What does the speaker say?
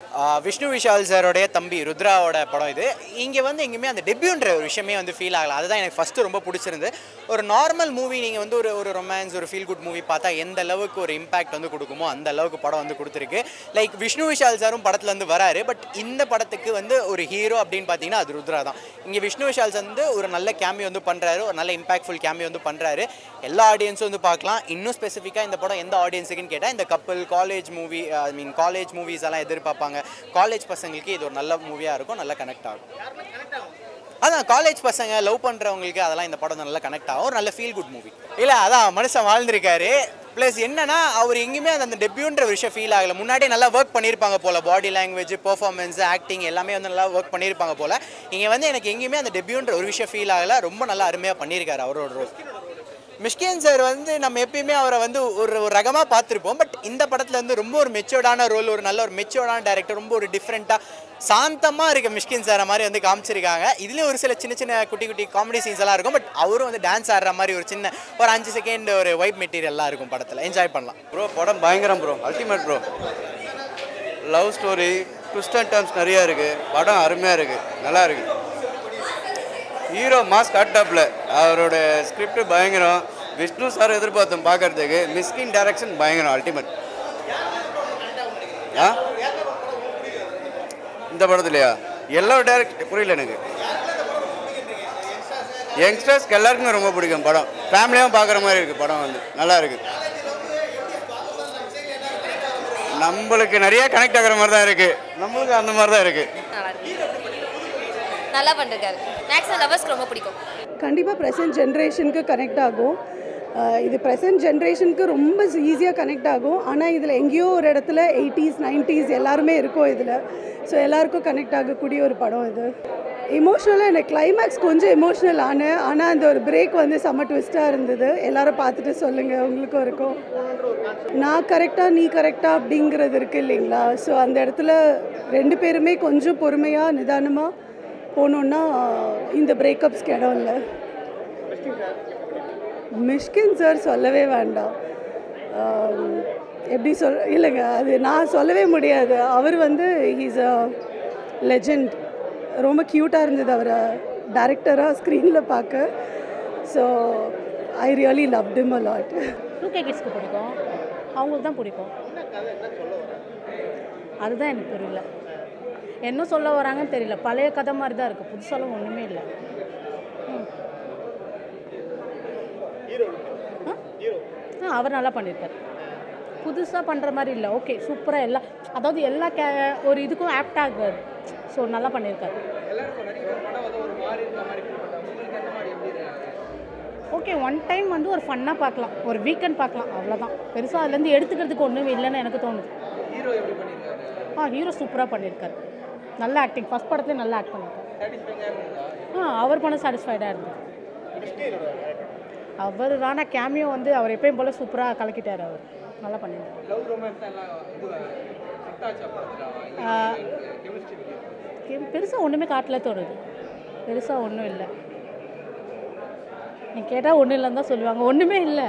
விஷ்ணு விஷால் சாரோடைய தம்பி ருத்ராவோட படம் இது. இங்கே வந்து எங்கேயுமே அந்த டெபியூன்ற ஒரு விஷயமே வந்து ஃபீல் ஆகலை. அதுதான் எனக்கு ஃபஸ்ட்டு ரொம்ப பிடிச்சிருந்து. ஒரு நார்மல் மூவி நீங்கள் வந்து ஒரு ரொமான்ஸ் ஒரு ஃபீல் குட் மூவி பார்த்தா எந்த அளவுக்கு ஒரு இம்பாக்ட் வந்து கொடுக்குமோ அந்த அளவுக்கு படம் வந்து கொடுத்துருக்கு. லைக் விஷ்ணு விஷால் சாரும் படத்தில் வந்து வராரு. பட் இந்த படத்துக்கு வந்து ஒரு ஹீரோ அப்படின்னு பார்த்தீங்கன்னா அது ருத்ரா தான். இங்கே விஷ்ணு விஷால் வந்து ஒரு நல்ல கேமியோ வந்து பண்ணுறாரு, ஒரு நல்ல இம்பாக்ட்ஃபுல் கேமியோ வந்து பண்ணுறாரு. எல்லா ஆடியன்ஸும் வந்து பார்க்கலாம். இன்னும் ஸ்பெசிஃபிக்காக இந்த படம் எந்த ஆடியன்ஸுக்குன்னு கேட்டால் இந்த கப்பல் காலேஜ் மூவி காலேஜ் மூவிஸ் எல்லாம் எதிர்பார்ப்பாங்க. காலேஜ் பசங்களுக்கு இது ஒரு நல்ல மூவியாக இருக்கும், நல்லா கனெக்ட் ஆகும். அதான் காலேஜ் பசங்க லவ் பண்ணுறவங்களுக்கு அதெல்லாம் இந்த படம் நல்லா கனெக்ட் ஆகும். ஒரு நல்ல ஃபீல் குட் மூவி. இல்லை அதான் மனுஷன் வாழ்ந்திருக்காரு. ப்ளஸ் என்னன்னா அவர் எங்கேயுமே அந்த டெபியூன்ற விஷயம் ஃபீல் ஆகலை. முன்னாடியே நல்லா ஒர்க் பண்ணியிருப்பாங்க போல். பாடி லாங்குவேஜ், பெர்ஃபார்மன்ஸ், ஆக்டிங் எல்லாமே வந்து நல்லா ஒர்க் பண்ணியிருப்பாங்க போல். இங்கே வந்து எனக்கு எங்கேயுமே அந்த டெபியூன்ற ஒரு விஷயம் ஃபீல் ஆகலை. ரொம்ப நல்லா அருமையாக பண்ணியிருக்காரு அவரோட ரோல். மிஷ்கின் சார் வந்து நம்ம எப்பயுமே அவரை வந்து ஒரு ரகமாக பார்த்துருப்போம். பட் இந்த படத்தில் வந்து ரொம்ப ஒரு மெச்சோர்டான ரோல், ஒரு நல்ல ஒரு மெச்சோர்டான டேரக்டர், ரொம்ப ஒரு டிஃப்ரெண்ட்டாக சாந்தமாக இருக்க மிஷ்கின் சாரை மாதிரி வந்து காமிச்சிருக்காங்க. இதுலேயும் ஒரு சில சின்ன சின்ன குட்டி குட்டி காமெடி சீன்ஸ் எல்லாம் இருக்கும். பட் அவரும் வந்து டான்ஸ் ஆடுற மாதிரி ஒரு சின்ன ஒரு 5 செகண்ட் ஒரு வைப் மெட்டீரியல்லாம் இருக்கும் படத்தில். என்ஜாய் பண்ணலாம். ப்ரோ படம் பயங்கரம் bro, ultimate bro. Love story, twist and turns நிறையா இருக்குது. படம் அருமையாக இருக்குது, நல்லா இருக்குது. ஹீரோ மாஸ் காட்டாப்பில், அவரோட ஸ்கிரிப்ட் பயங்கரம். விஷ்ணு சார் எதிர்பார்த்தோம் பார்க்கறதுக்கு. மிஷ்கின் டைரக்ஷன் பயங்கரம், அல்டிமேட். ஆ இந்த படத்துலையா எல்லா டேரக்ட் புரியல எனக்கு. யங்ஸ்டர்ஸ்க்கு எல்லாருக்குமே ரொம்ப பிடிக்கும் படம். ஃபேமிலியாகவும் பார்க்குற மாதிரி இருக்குது படம், வந்து நல்லா இருக்குது. நம்மளுக்கு நிறைய கனெக்ட் ஆகிற மாதிரி தான் இருக்குது, நம்மளுக்கு அந்த மாதிரி தான் இருக்குது. நல்லா பண்ணிருக்காரு. மேக்ஸிமம் லவர்ஸ்க்கு ரொம்ப பிடிக்கும். கண்டிப்பாக ப்ரெசன்ட் ஜென்ரேஷனுக்கு கனெக்ட் ஆகும். இது ப்ரெசன்ட் ஜென்ரேஷனுக்கு ரொம்ப ஈஸியாக கனெக்ட் ஆகும். ஆனால் இதில் எங்கேயோ ஒரு இடத்துல 80s 90s எல்லாருமே இருக்கும் இதில். ஸோ எல்லாருக்கும் கனெக்ட் ஆகக்கூடிய ஒரு படம் இது. எமோஷ்னலாக எனக்கு கிளைமேக்ஸ் கொஞ்சம் எமோஷ்னல் ஆனால் அந்த ஒரு பிரேக் வந்து செம்ம ட்விஸ்ட்டாக இருந்தது. எல்லோரும் பார்த்துட்டு சொல்லுங்கள் உங்களுக்கும் இருக்கும். நான் கரெக்டாக நீ கரெக்டாக அப்படிங்கிறது இருக்குது இல்லைங்களா. ஸோ அந்த இடத்துல 2 பேருமே கொஞ்சம் பொறுமையாக நிதானமாக போனோன்னா இந்த பிரேக்கப்ஸ்க்கு இடம் இல்லை. மிஷ்கின் சார் சொல்லவே வேண்டாம். எப்படி இல்லைங்க, அது நான் சொல்லவே முடியாது. அவர் வந்து ஹீஸ் அ லெஜெண்ட். ரொம்ப க்யூட்டாக இருந்தது அவரை டைரக்டராக ஸ்க்ரீனில் பார்க்க. So I really loved him a lot. 2K கிட்ஸ்க்கு பிடிக்கும், அவங்களுக்கு தான் பிடிக்கும். அதுதான் எனக்கு தெரியல, என்ன சொல்ல வராங்கன்னு தெரியல. பழைய கதை மாதிரி தான் இருக்குது, புதுசாலும் ஒன்றுமே இல்லை. அவர் நல்லா பண்ணியிருக்கார். புதுசாக பண்ணுற மாதிரி இல்லை. ஓகே சூப்பராக எல்லாம், அதாவது எல்லா ஒரு இதுக்கும் ஆப்ட் ஆகுது. ஸோ நல்லா பண்ணியிருக்காரு. ஓகே ஒன் டைம் வந்து ஒரு ஃபன்னாக பார்க்கலாம், ஒரு வீக்கெண்ட் பார்க்கலாம், அவ்வளோதான். பெருசாக அதுலேருந்து எடுத்துக்கிறதுக்கு ஒன்றும் இல்லைன்னு எனக்கு தோணுது. ஹீரோ சூப்பராக பண்ணியிருக்காரு, நல்ல ஆக்டிங். ஃபஸ்ட் படத்துலேயே நல்லா ஆக்ட் பண்ணியிருக்காரு. அவர் பண்ண சாட்டிஸ்ஃபைடாக இருந்தது. அவர் தானே கேமியோ வந்து அவர் எப்பயும் போல் சூப்பராக கலக்கிட்டார். அவர் நல்லா பண்ணியிருக்காரு. பெருசாக ஒன்றுமே காட்டல தோணுது, பெருசாக ஒன்றும் இல்லை. நீ கேட்டால் ஒன்றும் இல்லைன்னு தான் சொல்லுவாங்க, ஒன்றுமே இல்லை.